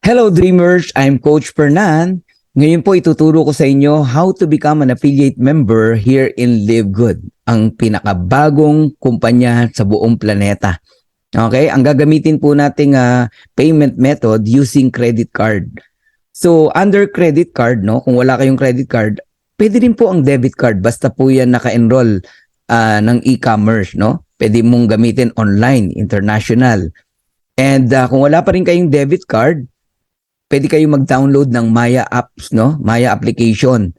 Hello Dreamers, I'm Coach Fernan. Ngayon po ituturo ko sa inyo how to become an affiliate member here in Live Good, ang pinakabagong kumpanya sa buong planeta. Okay, ang gagamitin po nating payment method using credit card. So under credit card, no, kung wala kayong credit card, pwede rin po ang debit card basta po yan naka-enroll ng e-commerce, no? Pwede mong gamitin online, international. And kung wala pa rin kayong debit card, pwede kayong mag-download ng Maya apps, no? Maya application.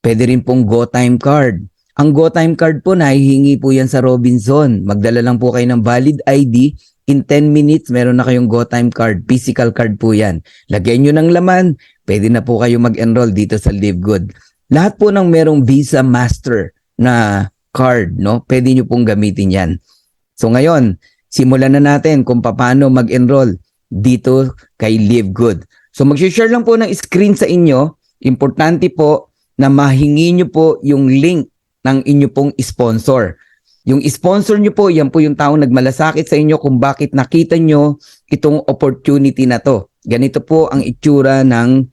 Pwede rin pong GoTime card. Ang GoTime card po, nahihingi po yan sa Robinson. Magdala lang po kayo ng valid ID. In 10 minutes, meron na kayong GoTime card. Physical card po yan. Lagyan nyo ng laman, pwede na po kayo mag-enroll dito sa Live Good. Lahat po ng merong Visa Master na card, no? Pwede nyo pong gamitin yan. So ngayon, simulan na natin kung paano mag-enroll dito kay Live Good. So mag-share lang po ng screen sa inyo. Importante po na mahingi nyo po yung link ng inyo pong sponsor. Yung sponsor nyo po, yan po yung taong nagmalasakit sa inyo kung bakit nakita nyo itong opportunity na to. Ganito po ang itsura ng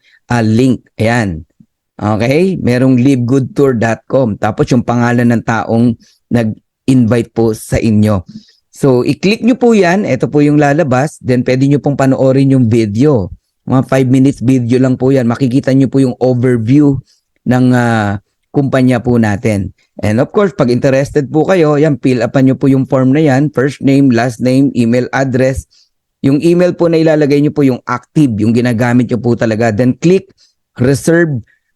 link. Ayan. Okay? Merong livegoodtour.com. Tapos yung pangalan ng taong nag-invite po sa inyo. So i-click nyo po yan. Ito po yung lalabas. Then pwede nyo pong panoorin yung video. Mga 5 minutes video lang po yan. Makikita nyo po yung overview ng kumpanya po natin. And of course, pag interested po kayo, yan, fill upan nyo po yung form na yan. First name, last name, email address. Yung email po na ilalagay nyo po yung active, yung ginagamit nyo po talaga. Then click reserve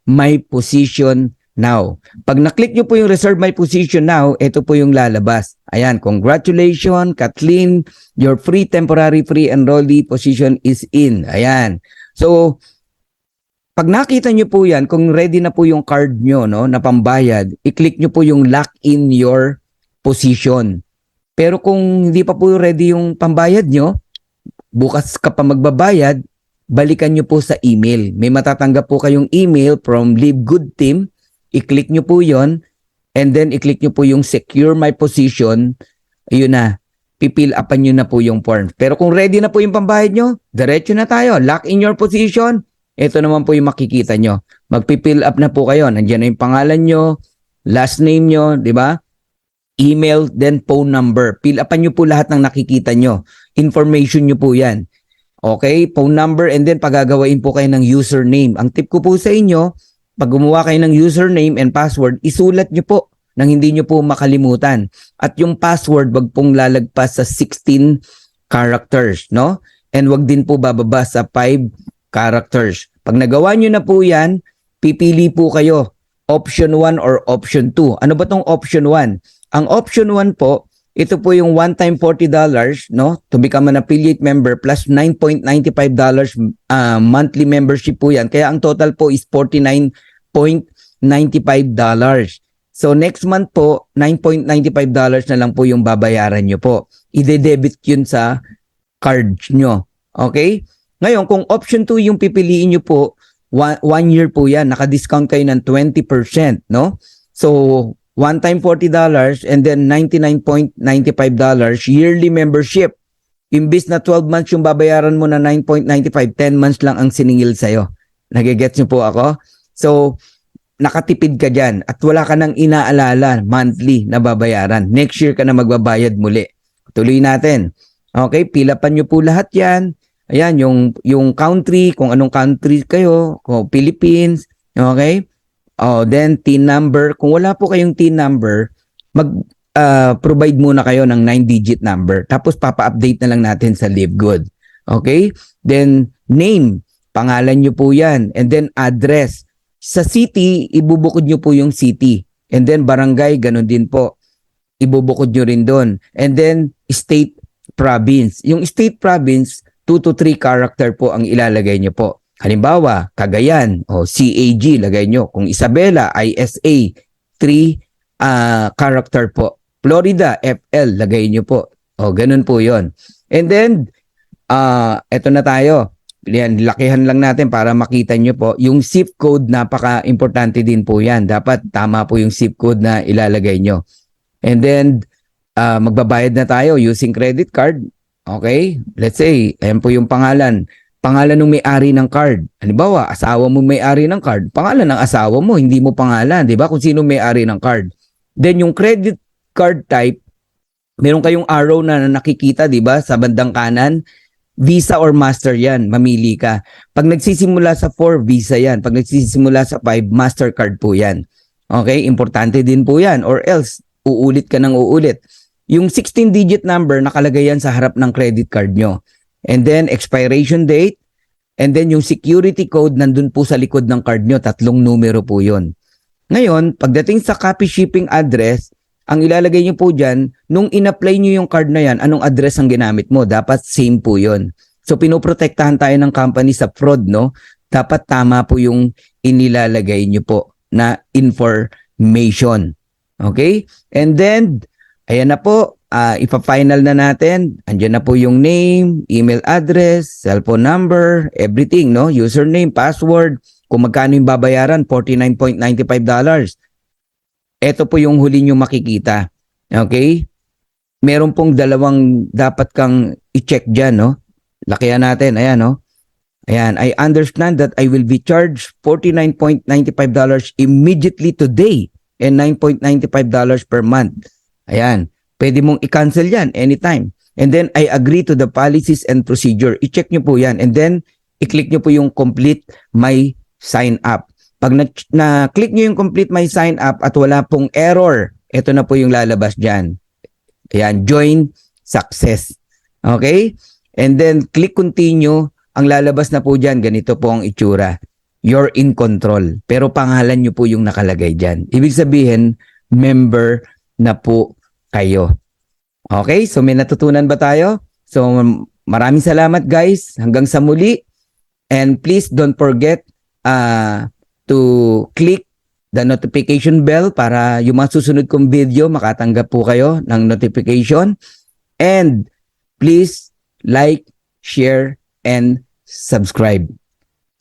my position now. Pag na-click nyo po yung reserve my position now, ito po yung lalabas. Ayan, congratulations, Kathleen, your temporary free enrollee position is in. Ayan. So, pag nakita nyo po yan, kung ready na po yung card nyo, no, na pambayad, i-click nyo po yung lock in your position. Pero kung hindi pa po ready yung pambayad nyo, bukas ka pa magbabayad, balikan nyo po sa email. May matatanggap po kayong email from Live Good Team. I-click nyo po yon, and then i-click nyo po yung secure my position. Ayun na, pipil upan nyo na po yung form. Pero kung ready na po yung pambayad nyo, diretso na tayo. Lock in your position. Ito naman po yung makikita nyo. Magpipil up na po kayo. Nandiyan na yung pangalan nyo, last name nyo, di ba? Email, then phone number. Fill upan nyo po lahat ng nakikita nyo. Information nyo po yan. Okay, phone number, and then pagagawain po kayo ng username. Ang tip ko po sa inyo, pag gumawa kayo ng username and password, isulat nyo po nang hindi nyo po makalimutan. At yung password, wag pong lalagpas sa 16 characters, no? And wag din po bababa sa 5 characters. Pag nagawa nyo na po yan, pipili po kayo, option 1 or option 2. Ano ba tong option 1? Ang option 1 po, ito po yung one-time $40, no? To become an affiliate member plus $9.95 monthly membership po yan. Kaya ang total po is $49.95. So next month po, $9.95 na lang po yung babayaran nyo po. Ide-debit yun sa card nyo. Okay? Ngayon, kung option 2 yung pipiliin nyo po, 1 year po yan. Naka-discount kayo ng 20%, no? So, one time $40 and then $99.95 yearly membership. Imbis na 12 months yung babayaran mo na 9.95, 10 months lang ang siningil sa'yo. Nagigets nyo po ako? So, nakatipid ka dyan at wala ka nang inaalala monthly na babayaran. Next year ka na magbabayad muli. Tuloy natin. Okay, pilapan nyo po lahat yan. Ayan, yung country, kung anong country kayo, kung Philippines, okay? Oh, then TIN number. Kung wala po kayong TIN number, provide muna kayo ng 9-digit number. Tapos papa-update na lang natin sa Live Good. Okay? Then name, pangalan nyo po yan. And then address. Sa city, ibubukod nyo po yung city. And then barangay, ganun din po. Ibubukod nyo rin doon. And then state, province. Yung state, province, 2 to 3 character po ang ilalagay nyo po. Halimbawa, Cagayan o CAG lagay nyo. Kung Isabela, ISA, 3 character po. Florida, FL lagay nyo po. O, ganun po yon. And then, eto na tayo. Yan, lakihan lang natin para makita nyo po. Yung zip code, napaka-importante din po yan. Dapat tama po yung zip code na ilalagay nyo. And then, magbabayad na tayo using credit card. Okay? Let's say, ayan po yung pangalan. pangalan ng may-ari ng card. Halimbawa, asawa mo may-ari ng card, pangalan ng asawa mo, hindi mo pangalan, 'di ba? Kung sino may-ari ng card. Then yung credit card type, meron kayong arrow na nakikita, 'di ba, sa bandang kanan. Visa or Master 'yan, mamili ka. Pag nagsisimula sa 4, Visa 'yan. Pag nagsisimula sa 5, Mastercard po 'yan. Okay, importante din po 'yan, or else uulit ka ng uulit. Yung 16-digit number nakalagay yan sa harap ng credit card nyo. And then expiration date, and then yung security code nandun po sa likod ng card nyo, 3 numero po 'yon. Ngayon, pagdating sa copy shipping address, ang ilalagay nyo po dyan, nung in-apply nyo yung card na yan, anong address ang ginamit mo? Dapat same po yun. So, pinoprotektahan tayo ng company sa fraud, no? Dapat tama po yung inilalagay nyo po na information. Okay? And then, ayan na po, ipa-final na natin. Andyan na po yung name, email address, cellphone number, everything, no? Username, password, kung magkano yung babayaran, $49.95. Ito po yung huli nyo makikita. Okay? Meron pong dalawang dapat kang i-check dyan, no? Lakihan natin. Ayan, no? Ayan. I understand that I will be charged $49.95 immediately today and $9.95 per month. Ayan. Pwede mong i-cancel yan anytime. And then, I agree to the policies and procedure. I-check nyo po yan. And then, i-click nyo po yung complete my sign up. Pag na-click nyo yung complete my sign up at wala pong error, ito na po yung lalabas dyan. Ayan, join success. Okay? And then, click continue. Ang lalabas na po dyan, ganito po ang itsura. You're in control. Pero pangalan nyo po yung nakalagay dyan. Ibig sabihin, member na po kayo. Okay? So, may natutunan ba tayo? So, maraming salamat guys. Hanggang sa muli. And please don't forget to click the notification bell para yung mga susunod kong video makatanggap po kayo ng notification. And please like, share, and subscribe.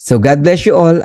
So God bless you all.